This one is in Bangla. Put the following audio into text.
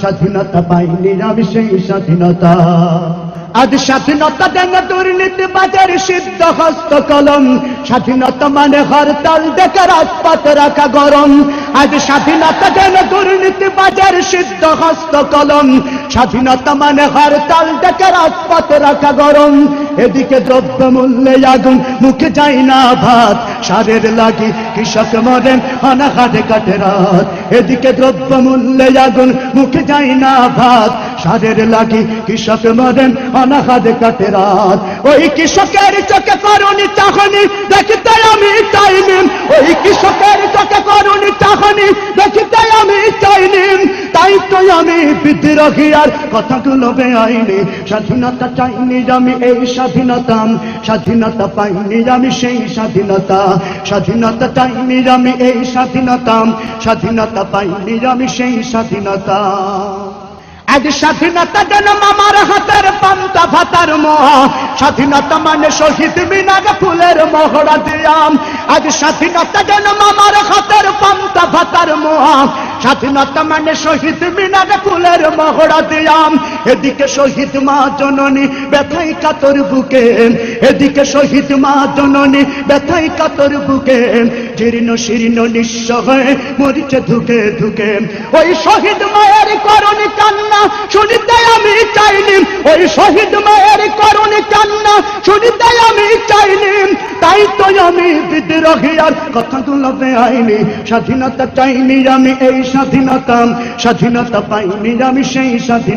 স্বাধীনতা পাইনি আমি সেই স্বাধীনতা। আজ স্বাধীনতা দেন দুর্নীতিবাজের সিদ্ধ হস্ত কলম, স্বাধীনতা মানে হরতাল ডেকে রাজপথ রাখা গরম। আজ স্বাধীনতা দেন দুর্নীতিবাজের সিদ্ধ হস্ত কলম, স্বাধীনতা মানে হরতাল ডেকে রাজপথ রাখা গরম। এদিকে দ্রব্য মূল্যে আগুন, মুখে যায় না ভাত, সারের লাগি কৃষক মরেন অনাহারে কাটে রাত। এদিকে দ্রব্য মূল্যে আগুন, মুখে যায় না ভাত, সারের লাগি কৃষক মরেন অনাহারে কাটে রাত। ওই কৃষকের চোখে করুণী চাহনি দেখিতে আমি চাইনি, ওই কৃষকের চোখে করুণী চাহনি দেখিতে আমি চাইনি। তাই তো আমি বিদ্রোহী আর কথাগুলো বেআইনি। স্বাধীনতা চাইনি আমি এই স্বাধীনতা, স্বাধীনতা পাইনি আমি সেই স্বাধীনতা। স্বাধীনতা চাইনি আমি এই স্বাধীনতা, স্বাধীনতা পাইনি আমি সেই স্বাধীনতা। আজ স্বাধীনতা যেন মামার হাতের পান্তা ভাতার মোহা, স্বাধীনতা মানে শহীদ মিনারে ফুলের মহড়া দিয়াম। আজ স্বাধীনতা যেন মামার হাতের পান্তা ভাতার মোহা, স্বাধীনতা মানে শহীদ মিনারে ফুলের মহড়া দিয়াম। এদিকে শহীদ মা জননী ব্যথাই কাতর বুকে, এদিকে শহীদ মা জননী ব্যথাই কাতর বুকে, জীর্ণ শীর্ণ নিঃস্ব হয়ে মরিচে ধুকে ধুকে। ওই শহীদ মায়ের করুণী কান্না শুনিতে আমি চাইনি, ওই শহীদ মায়ের করুণী কান্না শুনিতে আমি চাইনি। তাই তো আমি বিদ্রোহী আর কথাগুলো বেআইনি। স্বাধীনতা চাইনি আমি এই স্বাধীনতা, স্বাধীনতা পাইনি আমি সেই স্বাধীনতা।